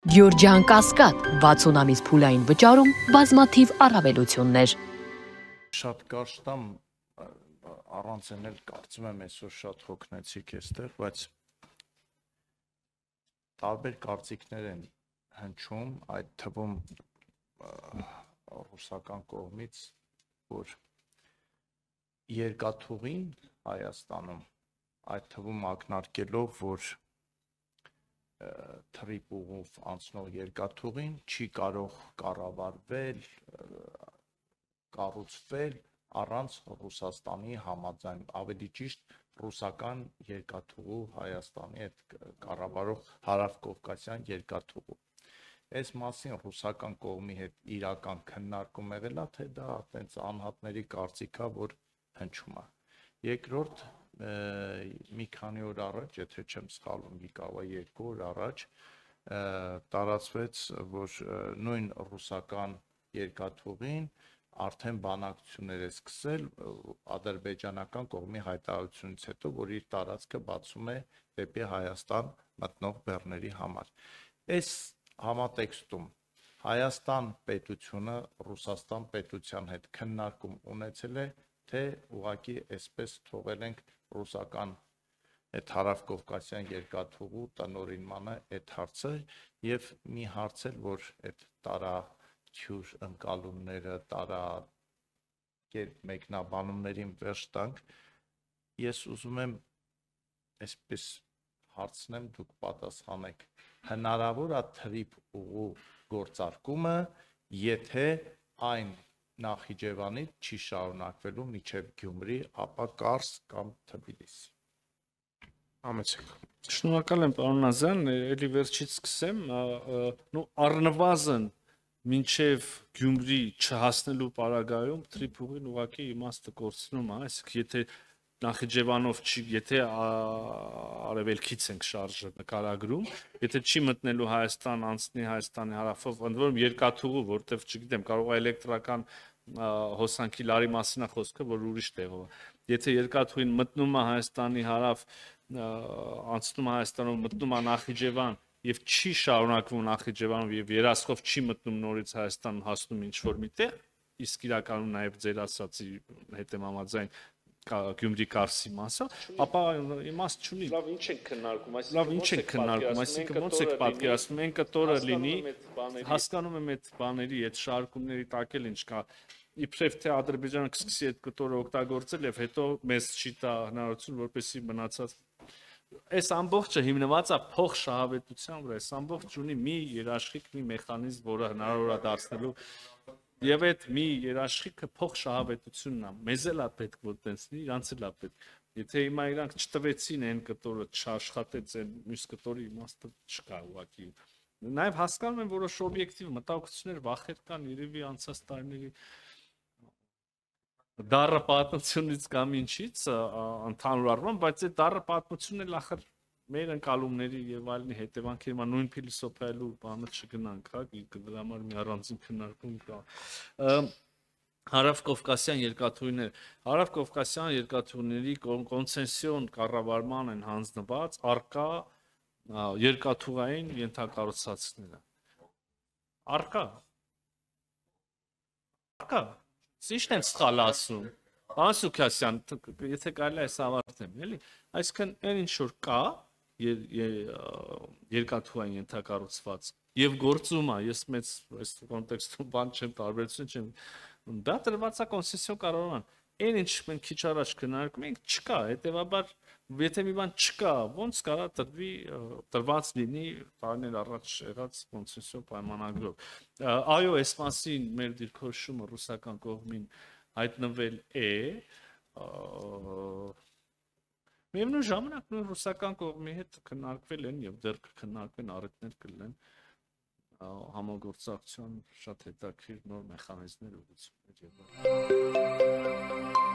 Գյորջյան Կասկադ 60 ամիս փուլային վճարում բազմաթիվ առավելություններ։ Շատ կարճ տամ առանց էլ կարծում եմ այսօր շատ հոգնեցիկ էստեղ, բայց տարբեր կարծիքներ են հնչում, այդ թվում ռուսական կողմից, որ երկաթուղին Հայաստանում, այդ թվում ակնարկելով, որ թրիպուղով անցնող երկաթուղին չի կարող կառավարվել, կառուցվել առանց Ռուսաստանի համաձայն, ավելի ճիշտ ռուսական երկաթուղու Հայաստանի հետ կառավարող հարավկովկասյան երկաթուղու։ Այս մասին ռուսական կողմի հետ իրական քննարկում եղել է, թե դա այտենց անհատների կարծիք է, որ հնչում է։ Երկրորդ, մի քանի օր առաջ, եթե չեմ սխալվում, եկավ 2 օր առաջ, տարածվեց, որ նույն ռուսական երկաթուղին արդեն բանակցություններ է սկսել ադրբեջանական կողմի հայտարարությունից հետո, որ իր տարածքը բացում է դեպի Հայաստան մտնող բեռների համար։ Այս համատեքստում Հայաստան պետությունը Ռուսաստան պետության հետ քննարկում ունեցել է, թե ուղղակի այսպես թողել ենք ռուսական այդ հարավկովկասյան երկաթուղու տնօրինմանը այդ հարցը եւ մի հարց էլ, որ այդ տարաքյուր ընկալումները, մեկնաբանումներին վերջ տանք, ես ուզում եմ այսպես հարցնեմ, դուք պատասխանեք, հնարավոր է թրիպուղու գործարկումը, եթե այն Նախիջևանից չի շարունակվելու մինչև Գյումրի, ապա Կարս կամ Թբիլիսի։ Համեցեք։ Շնորհակալ եմ, պարոն Նազարյան, ելի վերջից սկսեմ, առնվազն մինչև Գյումրի չհասնելու պարագայում թրիպուղին ուղղակի իմաստը կորցնում է, այսինքն եթե Նախիջևանով չի, եթե արևելքից ենք շարժը նկարագրում, եթե չի մտնելու Հայաստան, անցնի Հայաստանի հարավով, ընդ որում երկաթուղու, որտեղ չգիտեմ, կարող է էլեկտրական հոսանքի լարի մասին է խոսքը, որ ուրիշ տեղով է։ Եթե երկաթուղին մտնում է Հայաստանի հարավ, անցնում է Հայաստանով, մտնում է Նախիջևան եւ չի շարունակվում Նախիջևանով եւ երասխով չի մտնում նորից Հայաստան, հասնում ինչ որ միտեղ, իսկ իրականում նաեւ ձեր ասացի հետ եմ համաձայն Գյումրի Կարսի մասը, ապա իմաստ չունի։ Լավ, ինչ ենք քննարկում, այսինքն ոնց եք պատկերացնում, այն կտորը լինի, հասկանում եմ այդ բաների, այդ շարքումների տակ էլ ինչ կա, իբրև թե Ադրբեջանը կսկսի այդ կտորը օգտագործել եւ հետո մեզ չի տա հնարավորություն, որպեսզի մնացած այս ամբողջը հիմնված է փող շահավետության վրա, այս ամբողջ ունի մի երաշխիք, մի մեխանիզմ, որը հնարավոր է դարձնելու եւ այդ մի երաշխիքը փող շահավետությունն է, մեզ էլ է պետք որ տենց լինի, իրանց էլ է պետք։ Եթե հիմա իրանք չտվեցին այն կտորը, չաշխատեց այն մյուս կտորի իմաստը չկա ուղղակի։ Նաեւ հասկանում եմ որոշ օբյեկտիվ մտահոգություններ, վախեր կան երևի անցած տարիների դառը պատմությունից կամ ինչից ընդհանուր առմամբ, բայց այդ դառը պատմությունն էլ ախր մեր ընկալումների եւ այլնի հետևանքերի մա նույն փիլիսոփայելու բանը չգնանք, հա, դրա համար մի առանձին քննարկում կա։ Հարավկովկասյան երկաթուղիներ, հարավկովկասյան երկաթուղիների կոնցեսիոն կառավարման են հանձնված արկա երկաթուղային ենթակառուցվածքները։ Արկա։ Ինչ եմ սխալ ասում։ Պարոն Սուքասյան, եթե կարելի է այս ավարտեմ, էլի, այսինքն այն ինչ որ կա երկաթուղային ենթակառուցված եւ գործում է, ես մեծ այս կոնտեքստում բան չեմ տարբերություն չեմ, դա տրված է կոնցեսիոն կառավարման, այն ինչ մենք քիչ առաջ քննարկում ենք, չկա, հետեւաբար եթե մի բան չկա, ոնց կարա տրվի, տրված լինի տարիներ առաջ եղած կոնցեսիոն պայմանագրով։ Այո, այս մասին մեր դիրքորոշումը ռուսական կողմին հայտնվել է, միևնույն ժամանակ նույն ռուսական կողմի հետ քննարկվել են եւ դեռ կքննարկվեն առիթներ կլինեն համագործակցության շատ հետաքրքիր նոր մեխանիզմներ ուղղություններ եւ այլն։